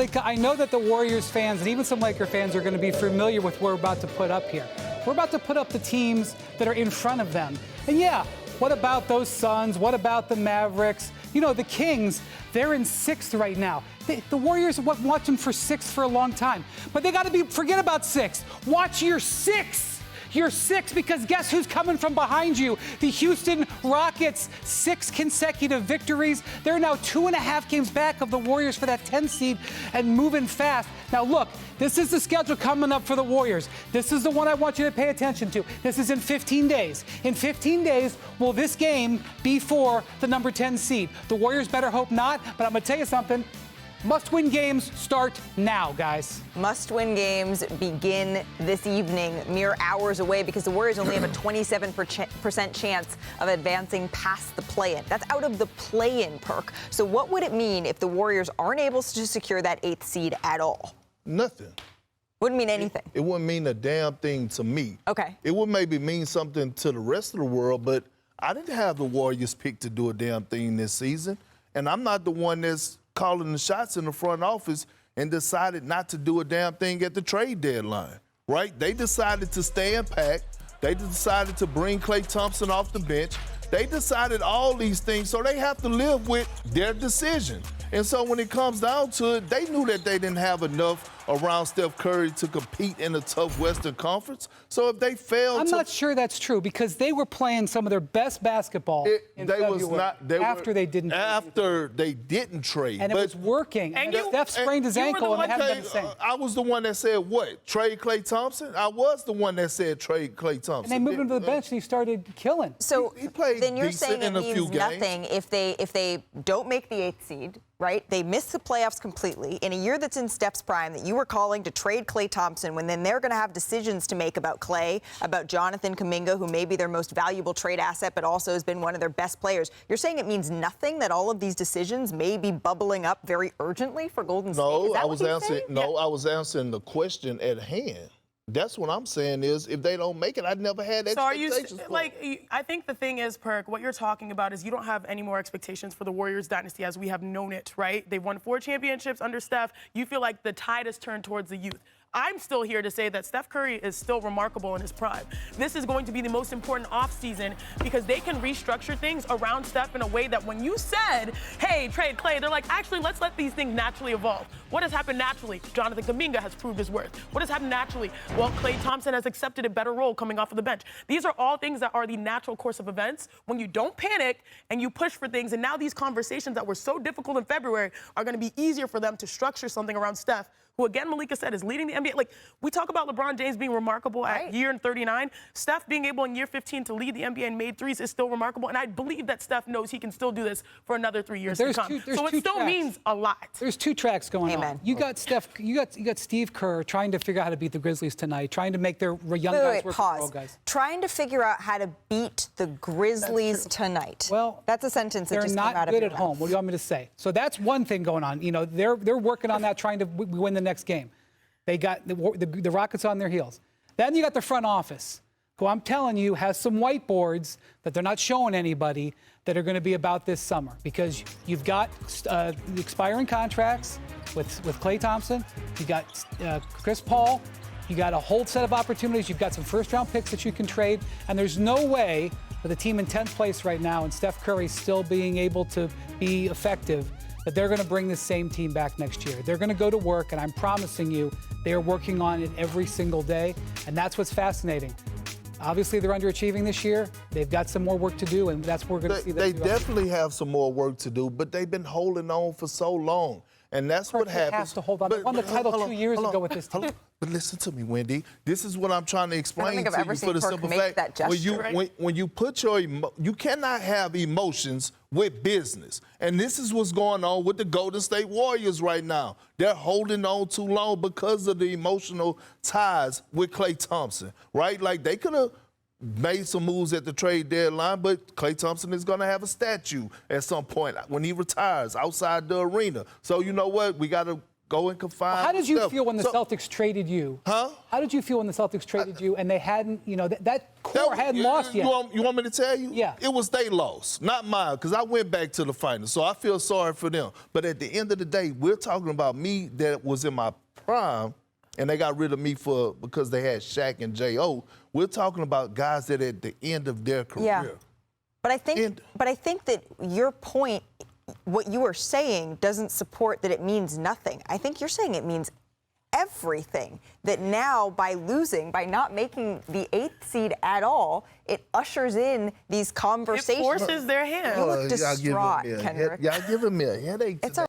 I know that the Warriors fans and even some Laker fans are going to be familiar with what we're about to put up here. We're about to put up the teams that are in front of them. And yeah, what about those Suns? What about the Mavericks? You know, the Kings, they're in 6th right now. The Warriors have been watching for 6th for a long time. But they got to forget about 6th. Watch your 6th. You're 6 because guess who's coming from behind you? The Houston Rockets, 6 consecutive victories. They're now 2.5 games back of the Warriors for that 10 seed and moving fast. Now look, this is the schedule coming up for the Warriors. This is the one I want you to pay attention to. This is in 15 days. In 15 days, will this game be for the number 10 seed? The Warriors better hope not, but I'm going to tell you something. Must-win games start now, guys. Must-win games begin this evening, mere hours away, because the Warriors only have a 27% chance of advancing past the play-in. That's out of the play-in, Perk. So what would it mean if the Warriors aren't able to secure that 8th seed at all? Nothing. Wouldn't mean anything. It wouldn't mean a damn thing to me. Okay. It would maybe mean something to the rest of the world, but I didn't have the Warriors picked to do a damn thing this season, and I'm not the one that's calling the shots in the front office and decided not to do a damn thing at the trade deadline, right? They decided to stay in pack. They decided to bring Klay Thompson off the bench. They decided all these things, so they have to live with their decision. And so when it comes down to it, they knew that they didn't have enough around Steph Curry to compete in a tough Western Conference. So if they failed I'm not sure that's true because they were playing some of their best basketball in February after they didn't trade. And it was working. And Steph sprained his ankle and it hadn't been the same. I was the one that said what? Trade Klay Thompson? I was the one that said trade Klay Thompson. And they moved him to the bench and he started killing. So he played then you're saying it in a few means games. nothing if they don't make the 8th seed, right? They miss the playoffs completely in a year that's in Steph's prime that you were calling to trade Klay Thompson when then they're going to have decisions to make about Klay, about Jonathan Kuminga, who may be their most valuable trade asset but also has been one of their best players. You're saying it means nothing that all of these decisions may be bubbling up very urgently for Golden State? No, Is that I was what you're answering. saying? No, I was answering the question at hand. That's what I'm saying is if they don't make it, I'd never had expectations. So are you, I think the thing is, Perk, what you're talking about is you don't have any more expectations for the Warriors dynasty as we have known it, right? They've won 4 championships under Steph. You feel like the tide has turned towards the youth. I'm still here to say that Steph Curry is still remarkable in his prime. This is going to be the most important offseason because they can restructure things around Steph in a way that when you said, hey, trade Klay, they're like, actually, let's let these things naturally evolve. What has happened naturally? Jonathan Kuminga has proved his worth. What has happened naturally? Well, Klay Thompson has accepted a better role coming off of the bench. These are all things that are the natural course of events when you don't panic and you push for things. And now these conversations that were so difficult in February are going to be easier for them to structure something around Steph, who, again, Malika said, is leading the NBA. Like, we talk about LeBron James being remarkable at year 39. Steph being able in year 15 to lead the NBA and made threes is still remarkable. And I believe that Steph knows he can still do this for another 3 years to come. So it still means a lot. There's 2 tracks going on. You got Steph, you got Steve Kerr trying to figure out how to beat the Grizzlies tonight, trying to make their young guys work with the old guys. Trying to figure out how to beat the Grizzlies tonight. Well, that's a sentence that just came out of your mouth. They're not good at home. What do you want me to say? So that's one thing going on. You know, they're working on that, trying to win the next game. They got the Rockets on their heels. Then you got the front office, who I'm telling you has some whiteboards that they're not showing anybody that are going to be about this summer because you've got expiring contracts with Klay Thompson. You got Chris Paul. You got a whole set of opportunities. You've got some first-round picks that you can trade. And there's no way with a team in 10th place right now and Steph Curry still being able to be effective that they're going to bring this same team back next year. They're going to go to work, and I'm promising you they are working on it every single day, and that's what's fascinating. Obviously, they're underachieving this year. They've got some more work to do, and that's what we're going to see. They definitely have some more work to do, but they've been holding on for so long. And that's what happens. Has to hold on. They won the title 2 years ago with this team. But listen to me, Wendy. This is what I'm trying to explain to you for the simple fact. That gesture, when you put you cannot have emotions with business. And this is what's going on with the Golden State Warriors right now. They're holding on too long because of the emotional ties with Klay Thompson, right? Like they could have made some moves at the trade deadline, but Klay Thompson is going to have a statue at some point when he retires outside the arena. So you know what? We got to go and confine. How did you stuff. feel when the So- Celtics traded you? Huh? How did you feel when the Celtics traded you and they hadn't, that core hadn't lost yet? You want me to tell you? Yeah. It was their loss, not mine, because I went back to the finals, so I feel sorry for them. But at the end of the day, we're talking about me that was in my prime, and they got rid of me because they had Shaq and J.O. We're talking about guys that at the end of their career. Yeah. But I think that your point, what you are saying, doesn't support that it means nothing. I think you're saying it means everything. That now, by losing, by not making the 8th seed at all, it ushers in these conversations. It forces their hand. You look distraught, Kendrick. Y'all giving me a headache today.